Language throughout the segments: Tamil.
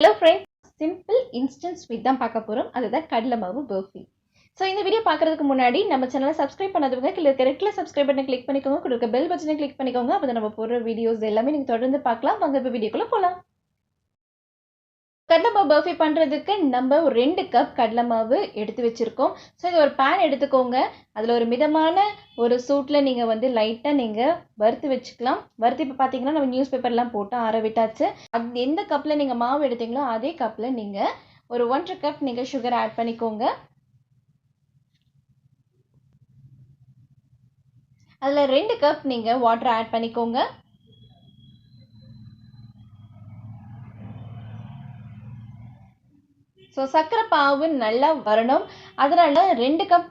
Hello friends, simple instant sweet தான் பார்க்க போறோம். அதுதான் கடலை மாவு பர்ஃபி. ஸோ இந்த வீடியோ பார்க்கறதுக்கு முன்னாடி நம்ம சேனலை சப்ஸ்கிரைப் பண்ணாதவங்க கீழே இருக்க ரெட் கலர் சப்ஸ்கிரைப் பட்டனை கிளிக் பண்ணிக்கோங்க, கூட இருக்க பெல் பட்டனை கிளிக் பண்ணிக்கோங்க. அப்போ நம்ம போடுற வீடியோஸ் எல்லாமே நீங்கள் தொடர்ந்து பார்க்கலாம். வாங்க இப்போ வீடியோக்குள்ளே போகலாம். கடலை மாவு பர்ஃபி பண்ணுறதுக்கு நம்ம ஒரு 2 கப் கடலை மாவு எடுத்து வச்சுருக்கோம். ஸோ இது ஒரு பேன் எடுத்துக்கோங்க. அதில் ஒரு மிதமான ஒரு சூட்டில் நீங்கள் வந்து லைட்டாக நீங்கள் வறுத்து வச்சுக்கலாம். வறுத்து இப்போ பார்த்தீங்கன்னா நம்ம நியூஸ் பேப்பர்லாம் போட்டு ஆற விட்டாச்சு. அது எந்த கப்பில் நீங்கள் மாவு எடுத்தீங்களோ அதே கப்பில் நீங்கள் ஒரு 1.5 கப் நீங்கள் சுகர் ஆட் பண்ணிக்கோங்க. அதில் 2 கப் நீங்கள் வாட்டர் ஆட் பண்ணிக்கோங்க. ஸோ சர்க்கரை பாவு நல்லா வரணும். அதனால 2 கப்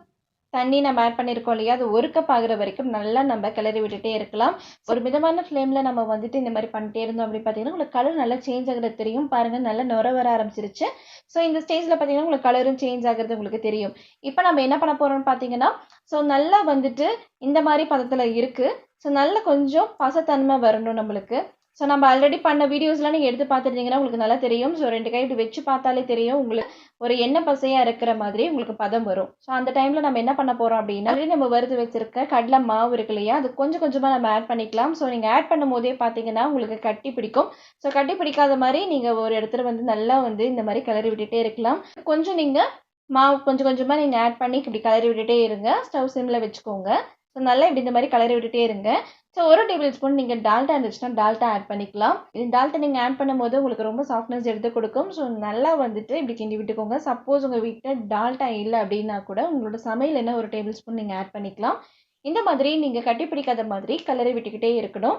தண்ணி நம்ம ஆட் பண்ணியிருக்கோம் இல்லையா, அது 1 கப் ஆகிற வரைக்கும் நல்லா நம்ம கிளறி விட்டுட்டே இருக்கலாம். ஒரு மிதமான ஃப்ளேமில் நம்ம வந்துட்டு இந்த மாதிரி பண்ணிட்டே இருந்தோம் அப்படின்னு பார்த்தீங்கன்னா உங்களுக்கு கலர் நல்லா சேஞ்ச் ஆகிறது தெரியும். பாருங்கள், நல்லா நுர வர ஆரம்பிச்சிருச்சு. ஸோ இந்த ஸ்டேஜில் பார்த்தீங்கன்னா உங்களுக்கு கலரும் சேஞ்ச் ஆகிறது உங்களுக்கு தெரியும். இப்போ நம்ம என்ன பண்ண போகிறோம்னு பார்த்தீங்கன்னா, ஸோ நல்லா வந்துட்டு இந்த மாதிரி பதத்தில் இருக்குது. ஸோ நல்லா கொஞ்சம் பசத்தன்மை வரணும் நம்மளுக்கு. ஸோ நம்ம ஆல்ரெடி பண்ண வீடியோஸ்லாம் நீங்கள் எடுத்து பார்த்துருந்தீங்கன்னா உங்களுக்கு நல்லா தெரியும். ஸோ 2 கை இப்படி வச்சு பார்த்தாலே தெரியும் உங்களுக்கு ஒரு எண்ணெய் பசையாக இருக்கிற மாதிரி உங்களுக்கு பதம் வரும். ஸோ அந்த டைமில் நம்ம என்ன பண்ண போகிறோம் அப்படின்னா, ஆல்ரெடி நம்ம வறுத்து வச்சிருக்க கடலை மாவு இருக்கு இல்லையா, அது கொஞ்சம் கொஞ்சமாக நம்ம ஆட் பண்ணிக்கலாம். ஸோ நீங்கள் ஆட் பண்ணும் போதே பார்த்தீங்கன்னா உங்களுக்கு கட்டி பிடிக்கும். ஸோ கட்டி பிடிக்காத மாதிரி நீங்கள் ஒரு இடத்துல வந்து நல்லா வந்து இந்த மாதிரி கிளறி விட்டுட்டே இருக்கலாம். கொஞ்சம் நீங்கள் மாவு கொஞ்சம் கொஞ்சமாக நீங்கள் ஆட் பண்ணி இப்படி கிளறி விட்டுட்டே இருங்க. ஸ்டவ் சிம்மில் வச்சுக்கோங்க. ஸோ நல்லா இப்படி இந்த மாதிரி கிளறி விட்டுட்டே இருங்க. ஸோ 1 டேபிள் ஸ்பூன் நீங்கள் டால்டா இருந்துச்சுன்னா டால்டா ஆட் பண்ணிக்கலாம். இது டால்டா நீங்கள் ஆட் பண்ணும்போது உங்களுக்கு ரொம்ப சாஃப்ட்னஸ் எடுத்து கொடுக்கும். ஸோ நல்லா வந்துட்டு இப்படி கிண்டி விட்டுக்கோங்க. சப்போஸ் உங்கள் வீட்டில் டால்டா இல்லை அப்படின்னா கூட உங்களோட சமையல் என்ன 1 டேபிள் ஸ்பூன் நீங்கள் ஆட் பண்ணிக்கலாம். இந்த மாதிரி நீங்கள் கட்டி பிடிக்காத மாதிரி கிளறி விட்டுக்கிட்டே இருக்கணும்.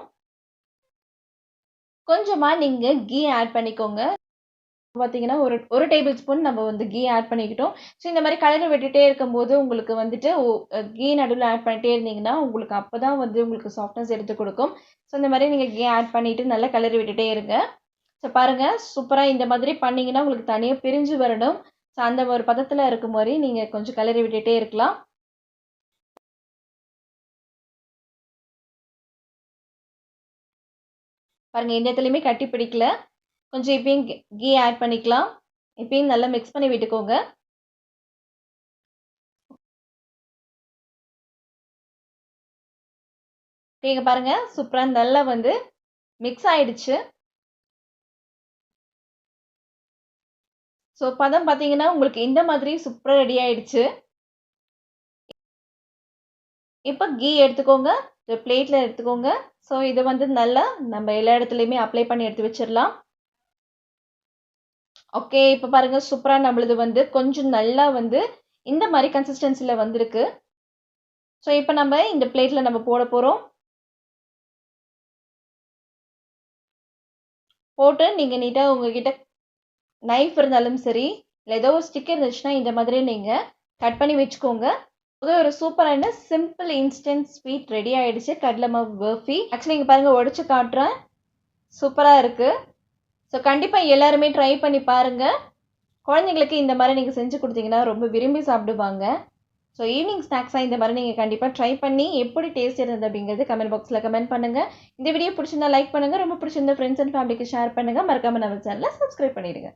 கொஞ்சமாக நீங்கள் கீ ஆட் பண்ணிக்கோங்க. பார்த்தீங்கன்னா ஒரு டேபிள் ஸ்பூன் நம்ம வந்து கீ ஆட் பண்ணிக்கிட்டோம். ஸோ இந்த மாதிரி கலரி விட்டுட்டே இருக்கும்போது உங்களுக்கு வந்துட்டு கீ நடுவில் ஆட் பண்ணிட்டே இருந்தீங்கன்னா உங்களுக்கு அப்போ தான் வந்து உங்களுக்கு சாஃப்ட்னஸ் எடுத்து கொடுக்கும். ஸோ இந்த மாதிரி நீங்கள் கீ ஆட் பண்ணிவிட்டு நல்லா கலரி விட்டுட்டே இருங்க. ஸோ பாருங்கள், சூப்பராக இந்த மாதிரி பண்ணிங்கன்னா உங்களுக்கு தனியாக பிரிஞ்சு வரணும். ஸோ அந்த ஒரு பதத்தில் இருக்கும் மாதிரி நீங்கள் கொஞ்சம் கலரி விட்டுட்டே இருக்கலாம். பாருங்கள், இந்த இடத்துலையுமே கட்டி பிடிக்கல. கொஞ்சம் இப்பயும் கீ ஆட் பண்ணிக்கலாம். இப்பயும் நல்லா மிக்ஸ் பண்ணி விட்டுக்கோங்க. இங்கே பாருங்க, சூப்பராக நல்லா வந்து மிக்ஸ் ஆயிடுச்சு. ஸோ பதம் பார்த்தீங்கன்னா உங்களுக்கு இந்த மாதிரி சூப்பராக ரெடி ஆயிடுச்சு. இப்போ கீ எடுத்துக்கோங்க, பிளேட்டில் எடுத்துக்கோங்க. ஸோ இதை வந்து நல்லா நம்ம எல்லா இடத்துலையுமே அப்ளை பண்ணி எடுத்து வச்சிடலாம். ஓகே, இப்போ பாருங்கள், சூப்பராக நம்மளது வந்து கொஞ்சம் நல்லா வந்து இந்த மாதிரி கன்சிஸ்டன்சியில் வந்திருக்கு. ஸோ இப்போ நம்ம இந்த பிளேட்டில் நம்ம போட போகிறோம். போட்டு நீங்கள் நீட்டாக உங்ககிட்ட நைஃப் இருந்தாலும் சரி, இல்லை ஏதோ ஒரு ஸ்டிக்கர் இருந்துச்சுன்னா இந்த மாதிரி நீங்கள் கட் பண்ணி வச்சுக்கோங்க. ஒரு சூப்பரான சிம்பிள் இன்ஸ்டன்ட் ஸ்வீட் ரெடி ஆகிடுச்சு, கடலை மாவு பர்ஃபி. ஆக்சுவலி இங்கே பாருங்கள், உடச்சி காட்டுறேன். சூப்பராக இருக்குது. ஸோ கண்டிப்பாக எல்லாருமே ட்ரை பண்ணி பாருங்கள். குழந்தைங்களுக்கு இந்த மாதிரி நீங்கள் செஞ்சு கொடுத்தீங்கன்னா ரொம்ப விரும்பி சாப்பிடுவாங்க. ஸோ ஈவினிங் ஸ்நாக்ஸாக இந்த மாதிரி நீங்கள் கண்டிப்பாக ட்ரை பண்ணி எப்படி டேஸ்ட் இருந்தது அப்படிங்கிறது கமெண்ட் பாக்ஸில் கமெண்ட் பண்ணுங்கள். இந்த வீடியோ பிடிச்சிருந்தா லைக் பண்ணுங்கள், ரொம்ப பிடிச்சிருந்த ஃப்ரெண்ட்ஸ் அண்ட் ஃபேமிலிக்கு ஷேர் பண்ணுங்கள். மறக்காமல் நம்ம சேனலை சப்ஸ்கிரைப் பண்ணிடுங்க.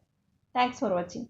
தேங்க்ஸ் ஃபார் வாட்சிங்.